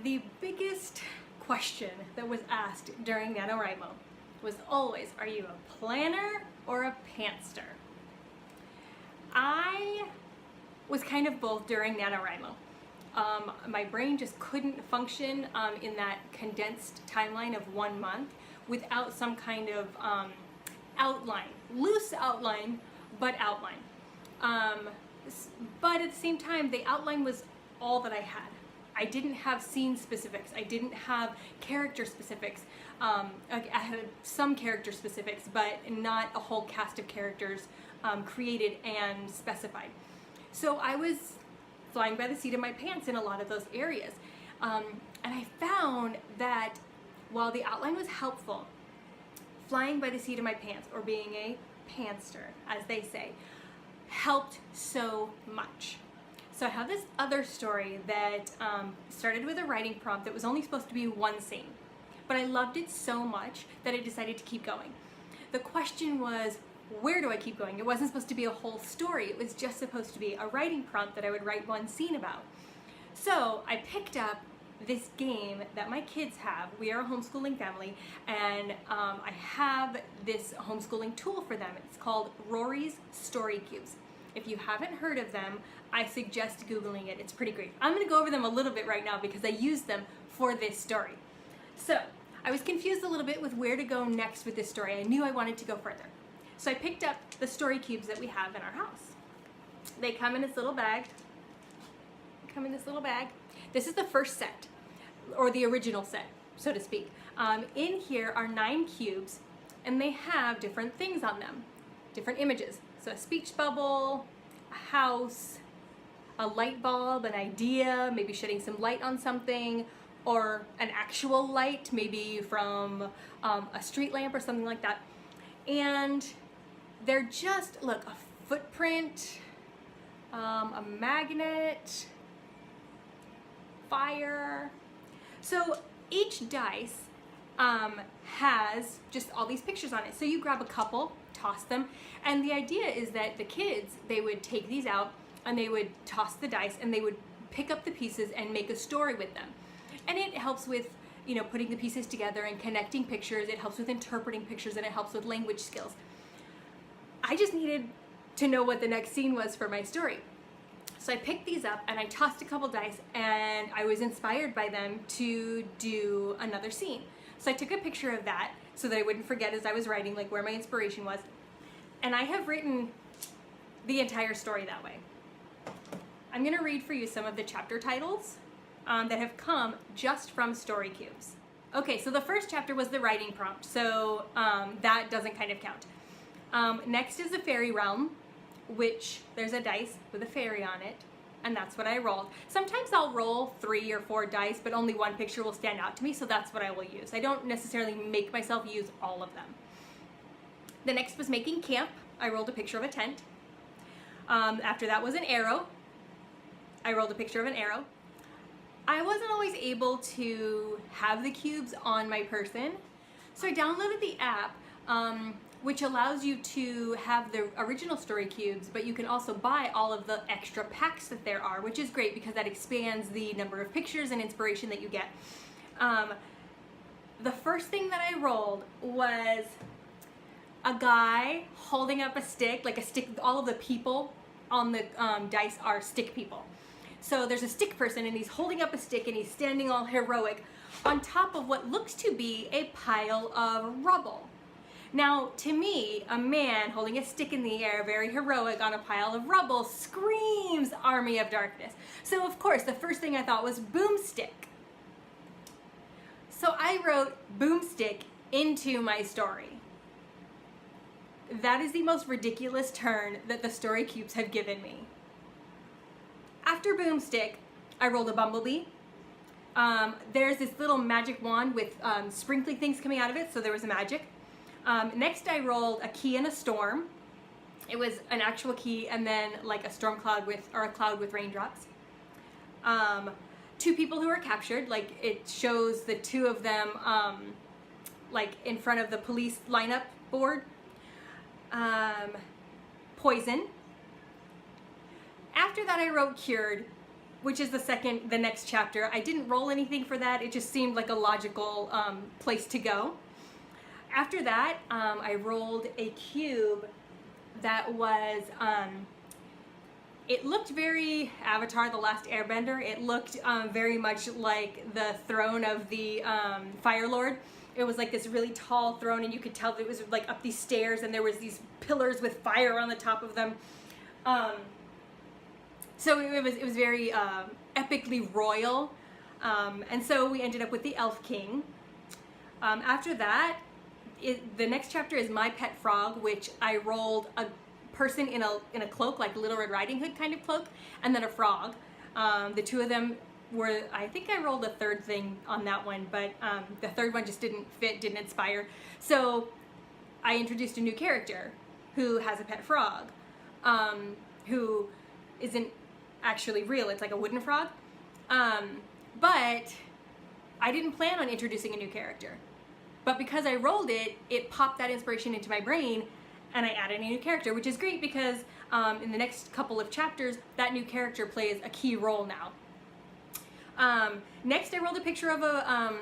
The biggest question that was asked during NaNoWriMo was always, are you a planner or a pantster? I was kind of both during NaNoWriMo. My brain just couldn't function in that condensed timeline of 1 month without some kind of outline, loose outline, but outline. But at the same time, the outline was all that I had. I didn't have scene specifics. I didn't have character specifics. I had some character specifics, but not a whole cast of characters created and specified. So I was flying by the seat of my pants in a lot of those areas. And I found that while the outline was helpful, flying by the seat of my pants, or being a pantster, as they say, helped so much. So I have this other story that started with a writing prompt that was only supposed to be one scene, but I loved it so much that I decided to keep going. The question was, where do I keep going? It wasn't supposed to be a whole story. It was just supposed to be a writing prompt that I would write one scene about. So I picked up this game that my kids have. We are a homeschooling family, and I have this homeschooling tool for them. It's called Rorys Story Cubes. If you haven't heard of them, I suggest Googling it. It's pretty great. I'm going to go over them a little bit right now because I used them for this story. So I was confused a little bit with where to go next with this story. I knew I wanted to go further. So I picked up the story cubes that we have in our house. They come in this little bag. This is the first set, or the original set, so to speak. In here are 9 cubes, and they have different things on them, different images. So a speech bubble, a house, a light bulb, an idea, maybe shedding some light on something, or an actual light, maybe from a street lamp or something like that. And they're just, look, a footprint, a magnet, fire. So each dice has just all these pictures on it. So you grab a couple, toss them, and the idea is that the kids, they would take these out and they would toss the dice and they would pick up the pieces and make a story with them. And it helps with, you know, putting the pieces together and connecting pictures. It helps with interpreting pictures, and it helps with language skills. I just needed to know what the next scene was for my story. So I picked these up and I tossed a couple dice, and I was inspired by them to do another scene. So I took a picture of that so that I wouldn't forget as I was writing, like, where my inspiration was. And I have written the entire story that way. I'm gonna read for you some of the chapter titles that have come just from Story Cubes. Okay, so the first chapter was the writing prompt, so that doesn't kind of count. Next is the fairy realm, which there's a dice with a fairy on it, and that's what I rolled. Sometimes I'll roll 3 or 4 dice, but only one picture will stand out to me, so that's what I will use. I don't necessarily make myself use all of them. The next was making camp. I rolled a picture of a tent. After that was an arrow. I rolled a picture of an arrow. I wasn't always able to have the cubes on my person, so I downloaded the app, which allows you to have the original story cubes, but you can also buy all of the extra packs that there are, which is great because that expands the number of pictures and inspiration that you get. The first thing that I rolled was a guy holding up a stick, like a stick. All of the people on the dice are stick people. So there's a stick person, and he's holding up a stick, and he's standing all heroic on top of what looks to be a pile of rubble. Now, to me, a man holding a stick in the air, very heroic on a pile of rubble, screams Army of Darkness. So, of course, the first thing I thought was boomstick. So I wrote boomstick into my story. That is the most ridiculous turn that the story cubes have given me. After boomstick, I rolled a bumblebee. There's this little magic wand with sprinkly things coming out of it, so there was a magic. Next I rolled a key in a storm. It was an actual key and then like a storm cloud or a cloud with raindrops. 2 people who are captured, like it shows the 2 of them like in front of the police lineup board. Poison. After that I wrote cured, which is the next chapter. I didn't roll anything for that. It just seemed like a logical place to go. After that, I rolled a cube that was, it looked very Avatar: The Last Airbender. It looked very much like the throne of the Fire Lord. It was like this really tall throne, and you could tell that it was like up these stairs, and there was these pillars with fire on the top of them. So it was very epically royal, and so we ended up with the Elf King. After that, the next chapter is My Pet Frog, which I rolled a person in a cloak, like Little Red Riding Hood kind of cloak, and then a frog. The two of them were, I think I rolled a third thing on that one, but the third one just didn't fit, didn't inspire. So I introduced a new character who has a pet frog, who isn't actually real. It's like a wooden frog. But I didn't plan on introducing a new character. But because I rolled it, it popped that inspiration into my brain, and I added a new character, which is great because in the next couple of chapters, that new character plays a key role now. Next, I rolled a picture of a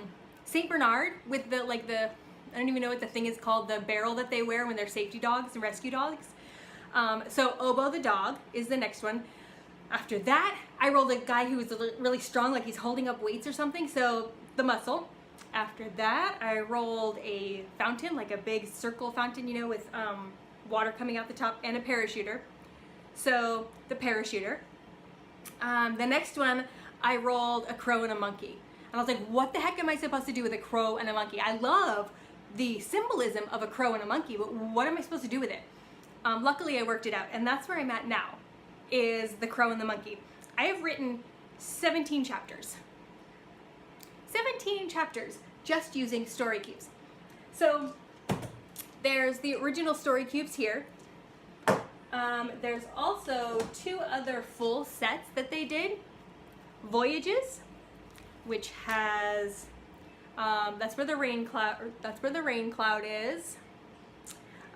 Saint Bernard with the I don't even know what the thing is called, the barrel that they wear when they're safety dogs and rescue dogs. So Obo the dog is the next one. After that, I rolled a guy who was really strong, like he's holding up weights or something, so the muscle. After that, I rolled a fountain, like a big circle fountain, you know, with water coming out the top, and a parachuter. So the parachuter. The next one, I rolled a crow and a monkey. And I was like, what the heck am I supposed to do with a crow and a monkey? I love the symbolism of a crow and a monkey, but what am I supposed to do with it? Luckily, I worked it out, and that's where I'm at now, is the crow and the monkey. I have written 17 chapters. 17 chapters just using story cubes. So there's the original story cubes here. There's also 2 other full sets that they did. Voyages, which has that's where the rain cloud is.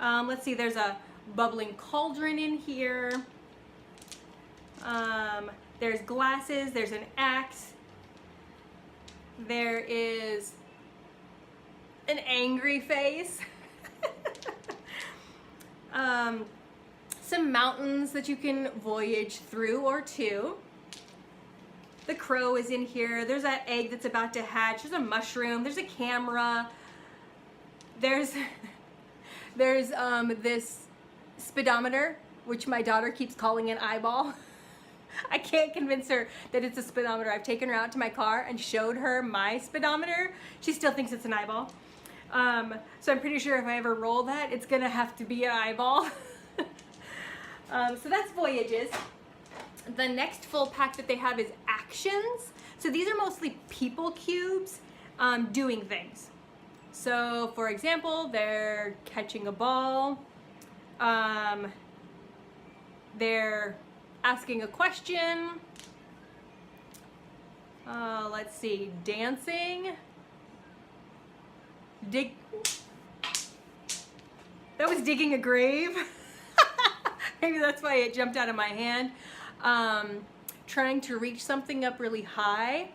Let's see, there's a bubbling cauldron in here. There's glasses, there's an axe. There is an angry face. Some mountains that you can voyage through or to. The crow is in here. There's that egg that's about to hatch. There's a mushroom. There's a camera. There's this speedometer, which my daughter keeps calling an eyeball. I can't convince her that it's a speedometer. I've taken her out to my car and showed her my speedometer. She still thinks it's an eyeball. So I'm pretty sure if I ever roll that, it's gonna have to be an eyeball. So that's Voyages. The next full pack that they have is Actions. So these are mostly people cubes doing things. So for example, they're catching a ball. They're asking a question. Let's see, dancing. That was digging a grave. Maybe that's why it jumped out of my hand. Trying to reach something up really high.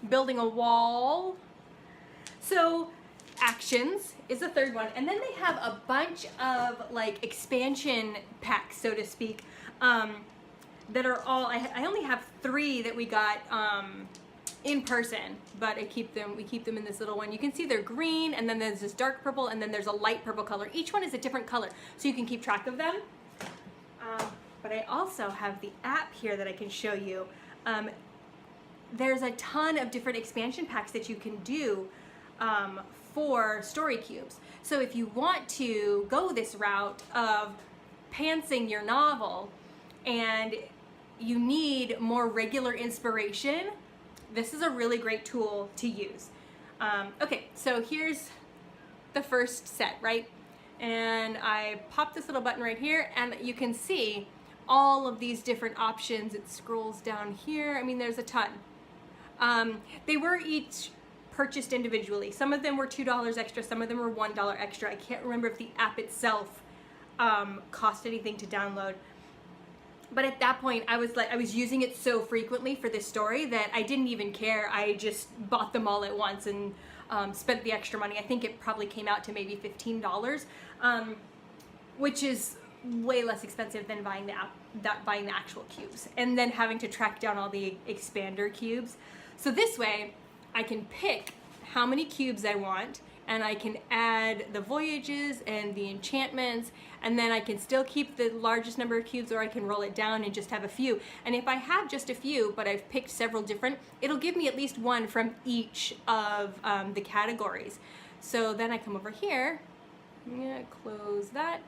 Building a wall. So Actions is the third one, and then they have a bunch of like expansion packs, so to speak, that are all, I only have 3 that we got in person, but we keep them in this little one. You can see they're green, and then there's this dark purple, and then there's a light purple color. Each one is a different color, so you can keep track of them. But I also have the app here that I can show you. There's a ton of different expansion packs that you can do for story cubes. So if you want to go this route of pantsing your novel and you need more regular inspiration, this is a really great tool to use. Okay, so here's the first set, right? And I pop this little button right here, and you can see all of these different options. It scrolls down here. I mean, there's a ton. They were each purchased individually. Some of them were $2 extra, some of them were $1 extra. I can't remember if the app itself cost anything to download. But at that point, I was using it so frequently for this story that I didn't even care. I just bought them all at once and spent the extra money. I think it probably came out to maybe $15, which is way less expensive than buying the actual cubes, and then having to track down all the expander cubes. So this way, I can pick how many cubes I want, and I can add the voyages and the enchantments, and then I can still keep the largest number of cubes, or I can roll it down and just have a few. And if I have just a few, but I've picked several different, it'll give me at least one from each of the categories. So then I come over here, I'm gonna close that,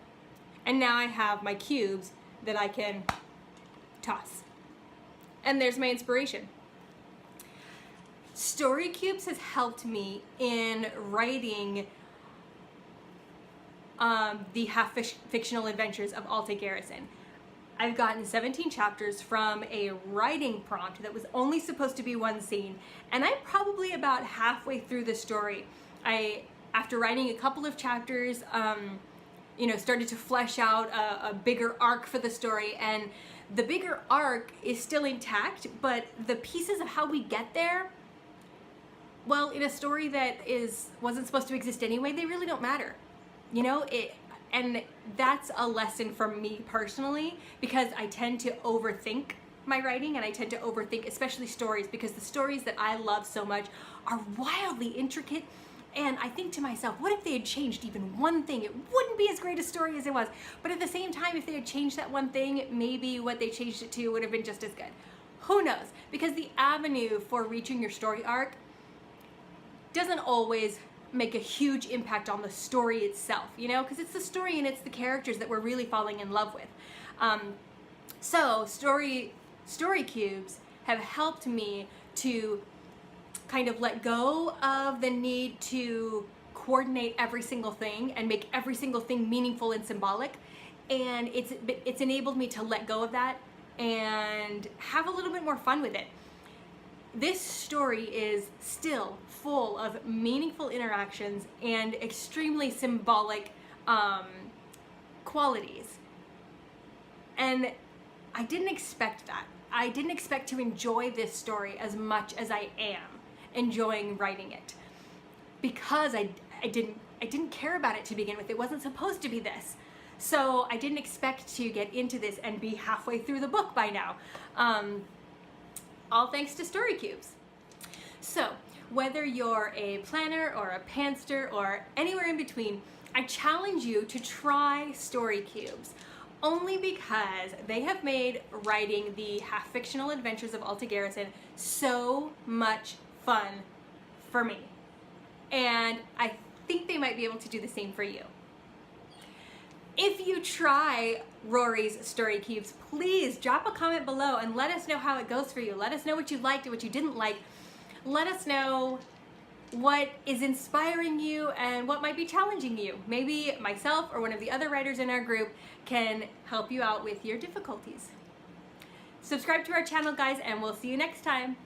and now I have my cubes that I can toss. And there's my inspiration. Story Cubes has helped me in writing the half-fictional adventures of Alta Garrison. I've gotten 17 chapters from a writing prompt that was only supposed to be one scene, and I'm probably about halfway through the story. After writing a couple of chapters, started to flesh out a bigger arc for the story, and the bigger arc is still intact, but the pieces of how we get there, well, in a story that wasn't supposed to exist anyway, they really don't matter. And that's a lesson for me personally, because I tend to overthink my writing, and I tend to overthink especially stories, because the stories that I love so much are wildly intricate. And I think to myself, what if they had changed even one thing? It wouldn't be as great a story as it was. But at the same time, if they had changed that one thing, maybe what they changed it to would have been just as good. Who knows? Because the avenue for reaching your story arc doesn't always make a huge impact on the story itself, because it's the story and it's the characters that we're really falling in love with. So story cubes have helped me to kind of let go of the need to coordinate every single thing and make every single thing meaningful and symbolic. And it's enabled me to let go of that and have a little bit more fun with it. This story is still full of meaningful interactions and extremely symbolic qualities. And I didn't expect that. I didn't expect to enjoy this story as much as I am enjoying writing it, because I didn't care about it to begin with. It wasn't supposed to be this. So I didn't expect to get into this and be halfway through the book by now. All thanks to Story Cubes. So whether you're a planner or a pantster or anywhere in between, I challenge you to try Story Cubes, only because they have made writing the half-fictional adventures of Alta Garrison so much fun for me. And I think they might be able to do the same for you. If you try Rorys Story Cubes, please drop a comment below and let us know how it goes for you. Let us know what you liked and what you didn't like. Let us know what is inspiring you and what might be challenging you. Maybe myself or one of the other writers in our group can help you out with your difficulties. Subscribe to our channel, guys, and we'll see you next time.